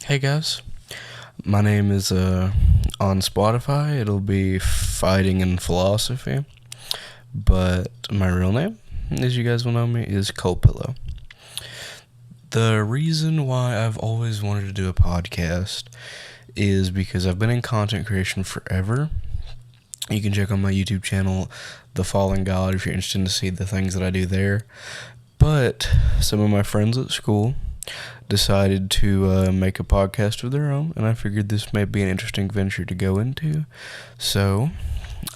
Hey guys, my name is on Spotify. It'll be Fighting in Philosophy, but my real name, as you guys will know me, is Cold Pillow. The reason why I've always wanted to do a podcast is because I've been in content creation forever. You can check on my YouTube channel, The Fallen God, if you're interested to see the things that I do there. But some of my friends at school decided to make a podcast of their own, and I figured this may be an interesting venture to go into. So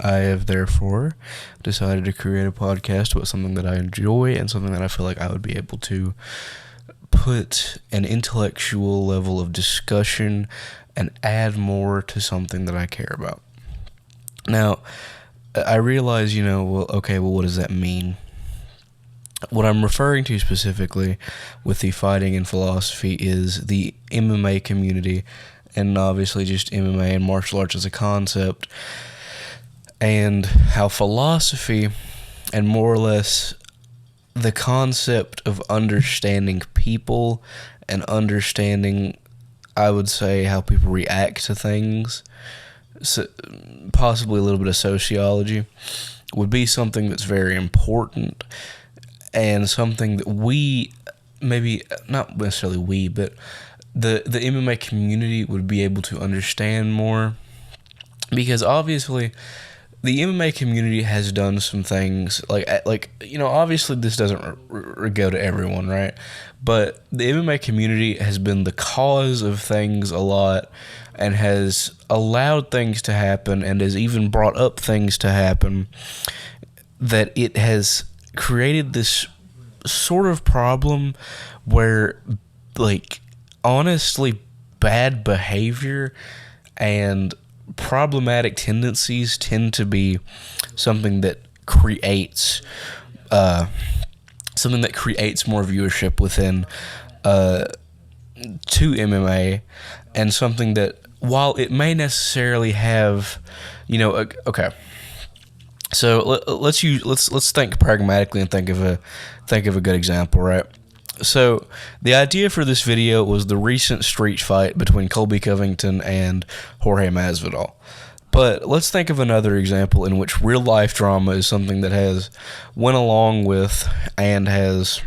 I have therefore decided to create a podcast about something that I enjoy and something that I feel like I would be able to put an intellectual level of discussion and add more to something that I care about. Now, I realize, what does that mean? What I'm referring to specifically with the Fighting in Philosophy is the MMA community, and obviously just MMA and martial arts as a concept, and how philosophy, and more or less the concept of understanding people and understanding, I would say, how people react to things, so possibly a little bit of sociology, would be something that's very important. And something that we, maybe not necessarily we, but the MMA community would be able to understand more. Because obviously, the MMA community has done some things, obviously this doesn't go to everyone, right? But the MMA community has been the cause of things a lot and has allowed things to happen and has even brought up things to happen that it has created this sort of problem where, honestly, bad behavior and problematic tendencies tend to be something that creates more viewership within to MMA, and something that, while it may necessarily have, okay. So let's think pragmatically and think of a good example, right? So the idea for this video was the recent street fight between Colby Covington and Jorge Masvidal. But let's think of another example in which real life drama is something that has went along with and has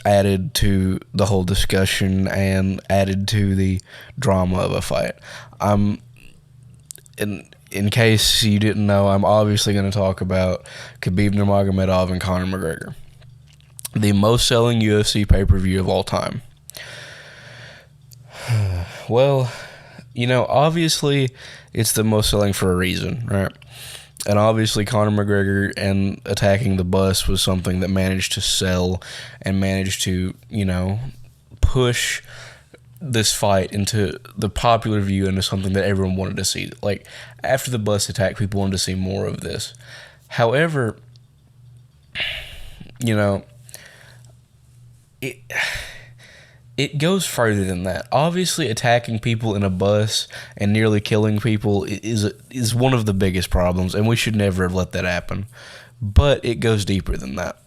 added to the whole discussion and added to the drama of a fight. In case you didn't know, I'm obviously going to talk about Khabib Nurmagomedov and Conor McGregor, the most selling UFC pay-per-view of all time. Well, obviously it's the most selling for a reason, right? And obviously Conor McGregor and attacking the bus was something that managed to sell and managed to, push this fight into the popular view, into something that everyone wanted to see. Like, after the bus attack, people wanted to see more of this. However, it goes further than that. Obviously, attacking people in a bus and nearly killing people is one of the biggest problems, and we should never have let that happen. But it goes deeper than that.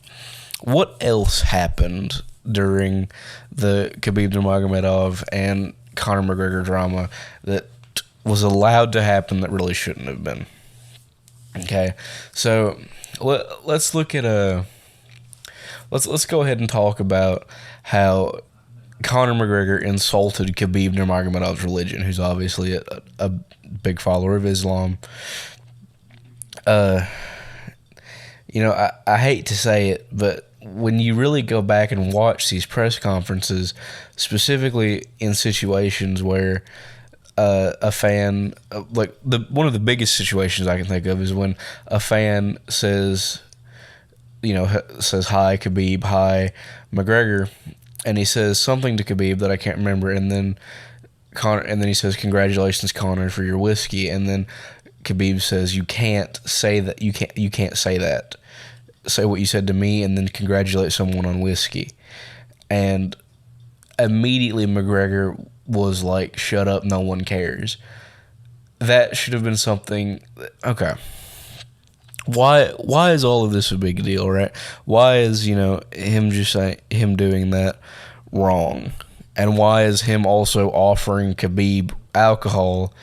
What else happened during the Khabib Nurmagomedov and Conor McGregor drama that was allowed to happen that really shouldn't have been? Okay, so let's look at let's go ahead and talk about how Conor McGregor insulted Khabib Nurmagomedov's religion, who's obviously a big follower of Islam. I hate to say it, but when you really go back and watch these press conferences, specifically in situations where a fan, one of the biggest situations I can think of is when a fan says hi Khabib, hi McGregor, and he says something to Khabib that I can't remember, and then he says, "Congratulations, Conor, for your whiskey," and then Khabib says, "You can't say that. You can't say that. Say what you said to me, and then congratulate someone on whiskey." And immediately McGregor was like, "Shut up, no one cares." That should have been something. Okay. Why is all of this a big deal, right? Why is, him doing that wrong? And why is him also offering Khabib alcohol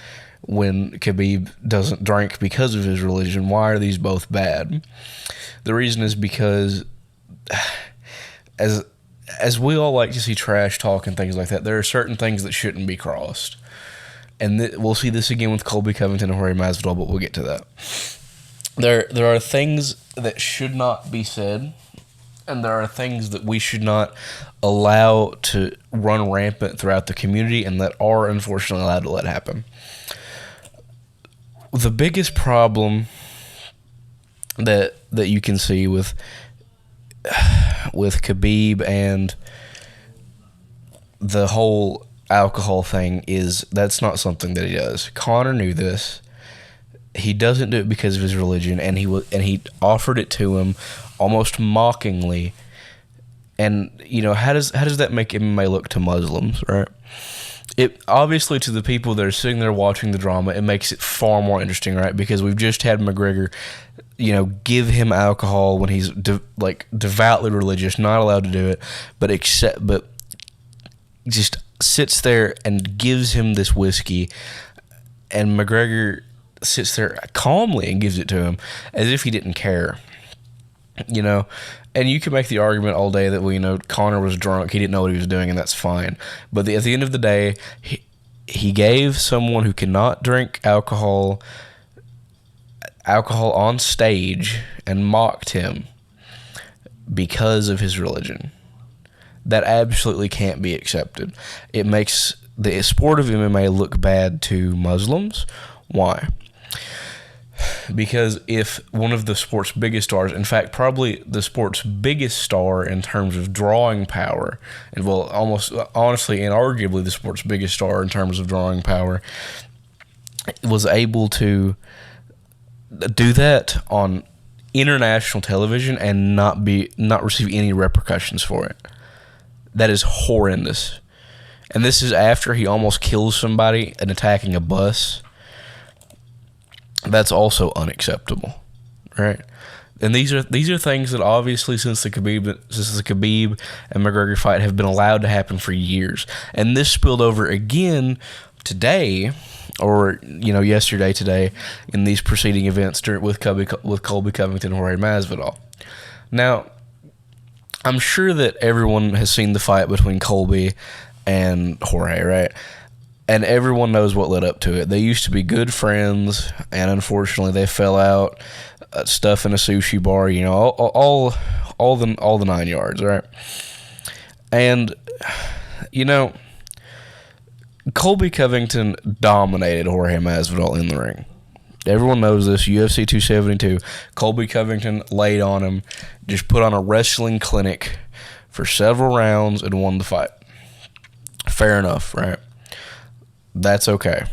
when Khabib doesn't drink because of his religion? Why are these both bad? The reason is because as we all like to see trash talk and things like that, there are certain things that shouldn't be crossed. And we'll see this again with Colby Covington and Jorge Masvidal, but we'll get to that. There are things that should not be said, and there are things that we should not allow to run rampant throughout the community, and that are unfortunately allowed to let happen. The biggest problem that you can see with Khabib and the whole alcohol thing is that's not something that he does. Conor knew this. He doesn't do it because of his religion, and he offered it to him almost mockingly. And how does that make MMA look to Muslims, right? It obviously, to the people that are sitting there watching the drama, it makes it far more interesting, right? Because we've just had McGregor, give him alcohol when he's devoutly religious, not allowed to do it, but just sits there and gives him this whiskey, and McGregor sits there calmly and gives it to him as if he didn't care. And you can make the argument all day that Conor was drunk, he didn't know what he was doing, and that's fine. But at the end of the day, he gave someone who cannot drink alcohol on stage and mocked him because of his religion. That absolutely can't be accepted. It makes the sport of MMA look bad to Muslims. Why? Because if one of the sport's biggest stars, in fact, probably the sport's biggest star in terms of drawing power, and almost honestly and arguably the sport's biggest star in terms of drawing power, was able to do that on international television and not receive any repercussions for it, that is horrendous. And this is after he almost kills somebody and attacking a bus. That's also unacceptable, right? And these are things that obviously since the Khabib and McGregor fight have been allowed to happen for years. And this spilled over again today, or yesterday today, in these preceding events with Colby Covington and Jorge Masvidal. Now, I'm sure that everyone has seen the fight between Colby and Jorge, right? And everyone knows what led up to it. They used to be good friends, and unfortunately, they fell out. Stuff in a sushi bar, all the 9 yards, right? And Colby Covington dominated Jorge Masvidal in the ring. Everyone knows this. UFC 272. Colby Covington laid on him, just put on a wrestling clinic for several rounds and won the fight. Fair enough, right? That's okay.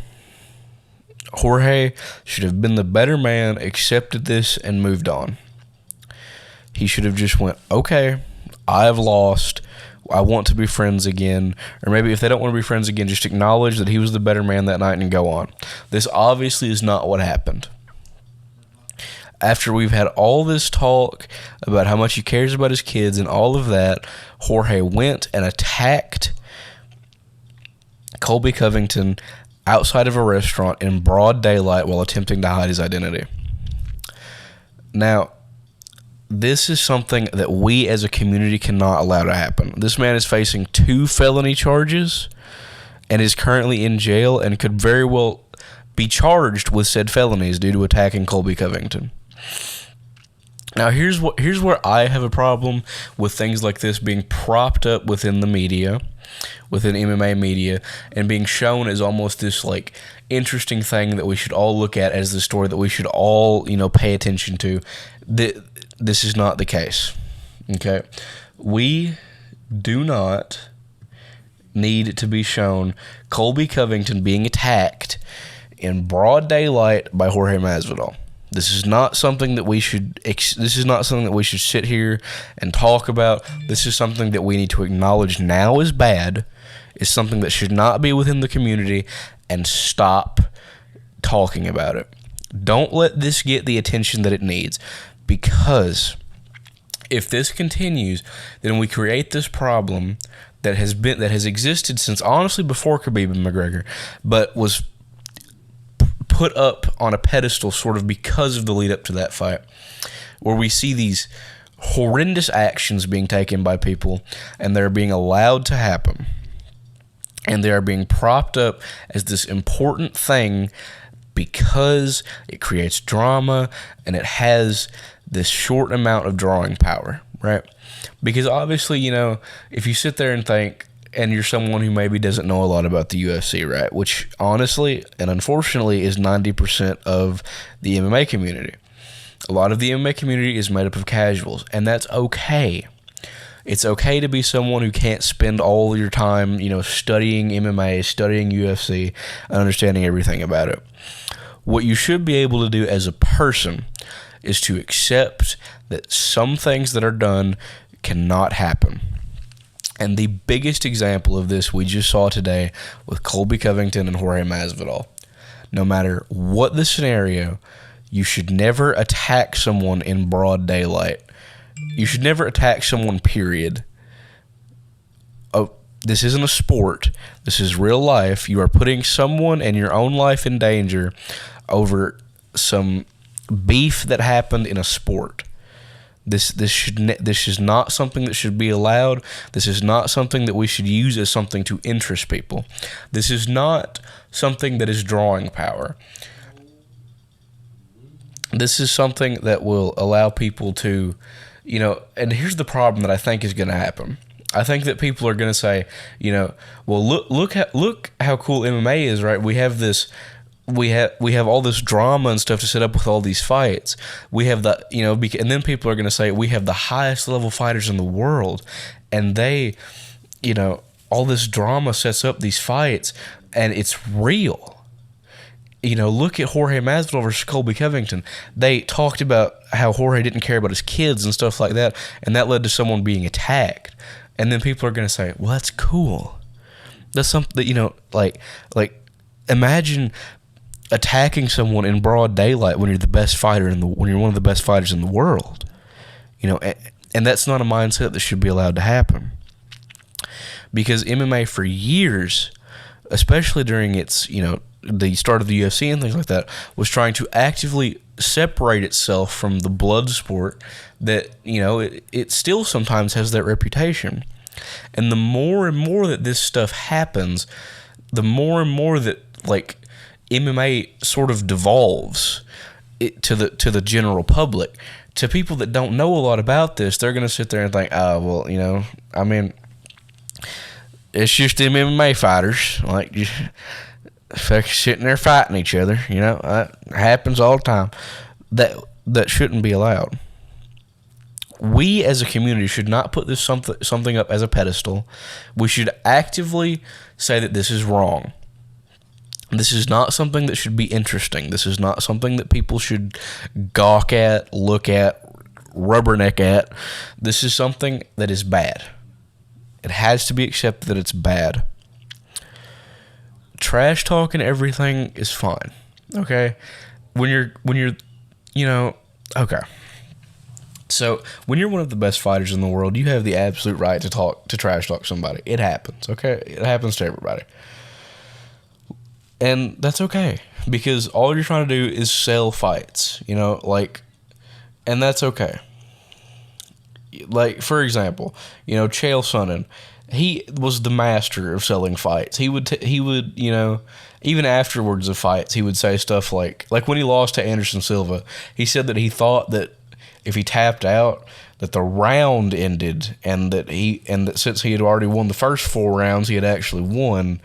Jorge should have been the better man, accepted this, and moved on. He should have just went, okay, I have lost. I want to be friends again. Or maybe if they don't want to be friends again, just acknowledge that he was the better man that night and go on. This obviously is not what happened. After we've had all this talk about how much he cares about his kids and all of that, Jorge went and attacked Colby Covington outside of a restaurant in broad daylight while attempting to hide his identity. Now, this is something that we as a community cannot allow to happen. This man is facing 2 felony charges and is currently in jail and could very well be charged with said felonies due to attacking Colby Covington. Now, here's where I have a problem with things like this being propped up within the media, within MMA media, and being shown as almost this interesting thing that we should all look at as the story that we should all pay attention to. This is not the case. Okay, we do not need to be shown Colby Covington being attacked in broad daylight by Jorge Masvidal. This is not something that we should. This is not something that we should sit here and talk about. This is something that we need to acknowledge now is bad. It's something that should not be within the community, and stop talking about it. Don't let this get the attention that it needs, because If this continues, then we create this problem that has existed since honestly before Khabib and McGregor, but was put up on a pedestal sort of because of the lead up to that fight, where we see these horrendous actions being taken by people, and they're being allowed to happen, and they are being propped up as this important thing because it creates drama and it has this short amount of drawing power, right? Because obviously, if you sit there and think, and you're someone who maybe doesn't know a lot about the UFC, right? Which honestly and unfortunately is 90% of the MMA community. A lot of the MMA community is made up of casuals, and that's okay. It's okay to be someone who can't spend all your time, studying MMA, studying UFC, and understanding everything about it. What you should be able to do as a person is to accept that some things that are done cannot happen. And the biggest example of this we just saw today with Colby Covington and Jorge Masvidal. No matter what the scenario, you should never attack someone in broad daylight. You should never attack someone, period. Oh, this isn't a sport. This is real life. You are putting someone and your own life in danger over some beef that happened in a sport. This is not something that should be allowed. This is not something that we should use as something to interest people. This is not something that is drawing power. This is something that will allow people to, and here's the problem that I think is going to happen. I think that people are going to say, well, look how cool MMA is, right? We have this. We have all this drama and stuff to set up with all these fights. We have and then people are going to say we have the highest level fighters in the world, and they, all this drama sets up these fights, and it's real. Look at Jorge Masvidal versus Colby Covington. They talked about how Jorge didn't care about his kids and stuff like that, and that led to someone being attacked. And then people are going to say, well, that's cool. That's something that, like imagine attacking someone in broad daylight when you're the best fighter when you're one of the best fighters in the world, and that's not a mindset that should be allowed to happen. Because MMA for years, especially during its, the start of the UFC and things like that, was trying to actively separate itself from the blood sport that, it still sometimes has that reputation. And the more and more that this stuff happens, the more and more that, MMA sort of devolves to the general public. To people that don't know a lot about this, they're going to sit there and think, it's just them MMA fighters, sitting there fighting each other. That happens all the time. That shouldn't be allowed. We as a community should not put this something up as a pedestal. We should actively say that this is wrong. This is not something that should be interesting. This is not something that people should gawk at, look at, rubberneck at. This is something that is bad. It has to be accepted that it's bad. Trash talking everything is fine. Okay? When you're okay. So, when you're one of the best fighters in the world, you have the absolute right to trash talk somebody. It happens, okay? It happens to everybody. And that's okay, because all you're trying to do is sell fights, and that's okay. For example, Chael Sonnen, he was the master of selling fights. He would, even afterwards of fights, he would say stuff like when he lost to Anderson Silva, he said that he thought that if he tapped out, that the round ended, and that since he had already won the first 4 rounds, he had actually won,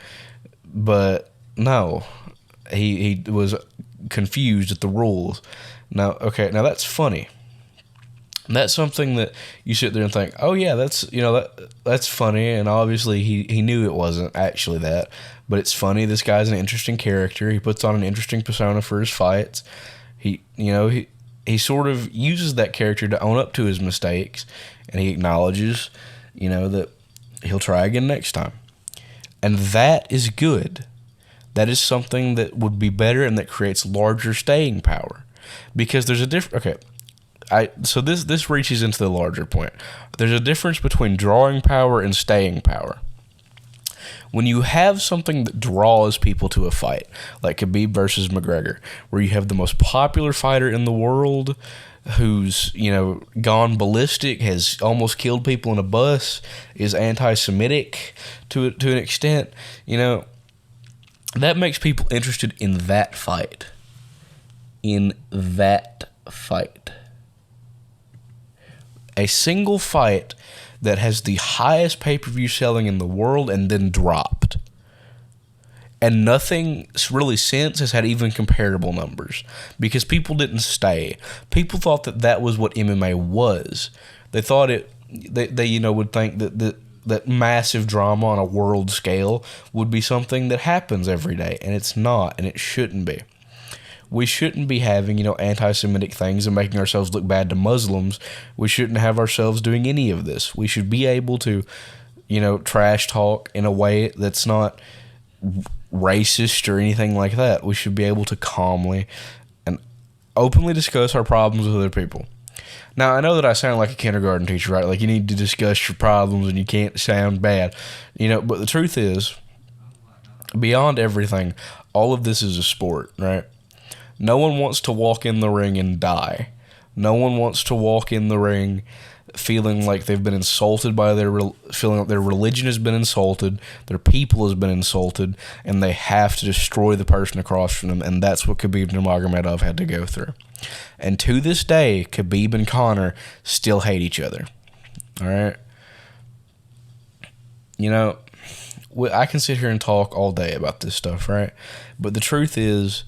but no, he was confused at the rules. Now that's funny. That's something that you sit there and think, oh yeah, that's funny, and obviously he knew it wasn't actually that, but it's funny. This guy's an interesting character. He puts on an interesting persona for his fights. He sort of uses that character to own up to his mistakes, and he acknowledges, that he'll try again next time, and that is good. That is something that would be better and that creates larger staying power. Because there's a difference. Okay, So this reaches into the larger point. There's a difference between drawing power and staying power. When you have something that draws people to a fight, like Khabib versus McGregor, where you have the most popular fighter in the world who's, gone ballistic, has almost killed people in a bus, is anti-Semitic to an extent, that makes people interested in that fight. A single fight that has the highest pay-per-view selling in the world and then dropped. And nothing really since has had even comparable numbers because people didn't stay. People thought that was what MMA was. They thought they would think that massive drama on a world scale would be something that happens every day, and it's not, and it shouldn't be. We shouldn't be having, anti-Semitic things and making ourselves look bad to Muslims. We shouldn't have ourselves doing any of this. We should be able to, trash talk in a way that's not racist or anything like that. We should be able to calmly and openly discuss our problems with other people. Now, I know that I sound like a kindergarten teacher, right? Like, you need to discuss your problems and you can't sound bad. But the truth is, beyond everything, all of this is a sport, right? No one wants to walk in the ring and die. No one wants to walk in the ring feeling like they've been insulted by feeling like their religion has been insulted, their people has been insulted, and they have to destroy the person across from them. And that's what Khabib Nurmagomedov had to go through. And to this day, Khabib and Conor still hate each other. All right? I can sit here and talk all day about this stuff, right? But the truth is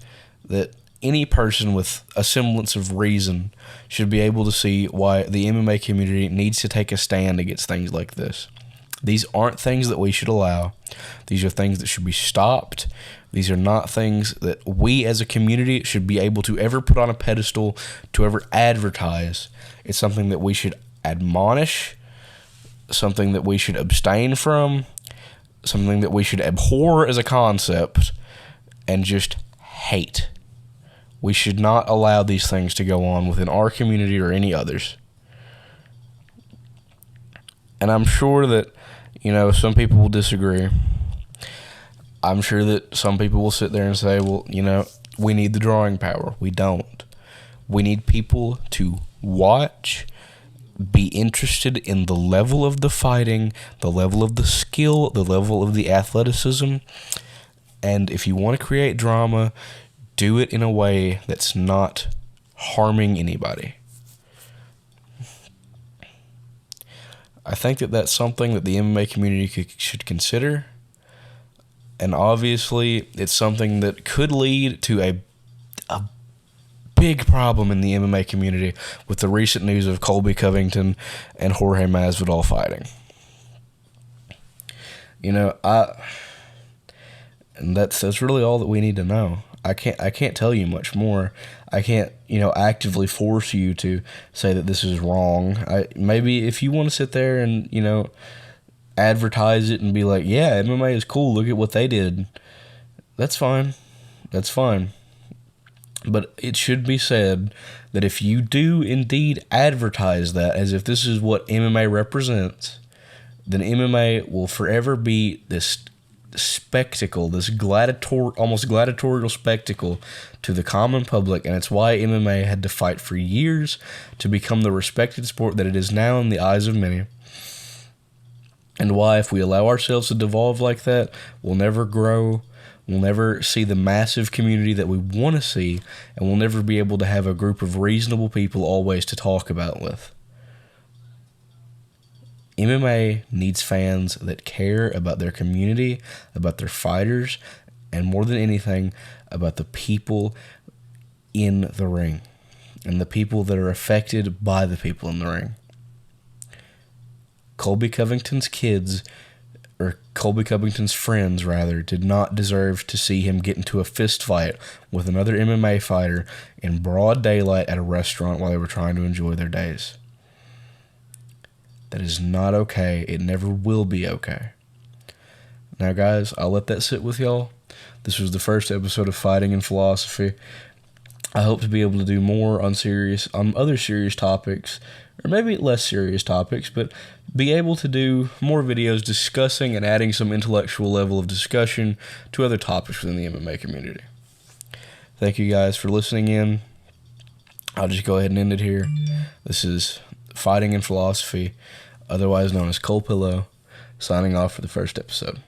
that any person with a semblance of reason should be able to see why the MMA community needs to take a stand against things like this. These aren't things that we should allow. These are things that should be stopped. These are not things that we as a community should be able to ever put on a pedestal, to ever advertise. It's something that we should admonish, something that we should abstain from, something that we should abhor as a concept, and just hate. We should not allow these things to go on within our community or any others. And I'm sure that, some people will disagree. I'm sure that some people will sit there and say, well, we need the drawing power. We don't. We need people to watch, be interested in the level of the fighting, the level of the skill, the level of the athleticism. And if you want to create drama, do it in a way that's not harming anybody. I think that that's something that the MMA community should consider. And obviously, it's something that could lead to a big problem in the MMA community with the recent news of Colby Covington and Jorge Masvidal fighting. And that's really all that we need to know. I can't tell you much more. I can't, actively force you to say that this is wrong. Maybe if you want to sit there and, advertise it and be like, yeah, MMA is cool, look at what they did. That's fine. But it should be said that if you do indeed advertise that as if this is what MMA represents, then MMA will forever be this spectacle, this almost gladiatorial spectacle to the common public, and it's why MMA had to fight for years to become the respected sport that it is now in the eyes of many, and why if we allow ourselves to devolve like that, we'll never grow, we'll never see the massive community that we want to see, and we'll never be able to have a group of reasonable people always to talk about with. MMA needs fans that care about their community, about their fighters, and more than anything, about the people in the ring and the people that are affected by the people in the ring. Colby Covington's friends, did not deserve to see him get into a fist fight with another MMA fighter in broad daylight at a restaurant while they were trying to enjoy their days. That is not okay. It never will be okay. Now, guys, I'll let that sit with y'all. This was the first episode of Fighting and Philosophy. I hope to be able to do more on other serious topics, or maybe less serious topics, but be able to do more videos discussing and adding some intellectual level of discussion to other topics within the MMA community. Thank you guys for listening in. I'll just go ahead and end it here. This is Fighting in Philosophy, otherwise known as Cold Pillow, signing off for the first episode.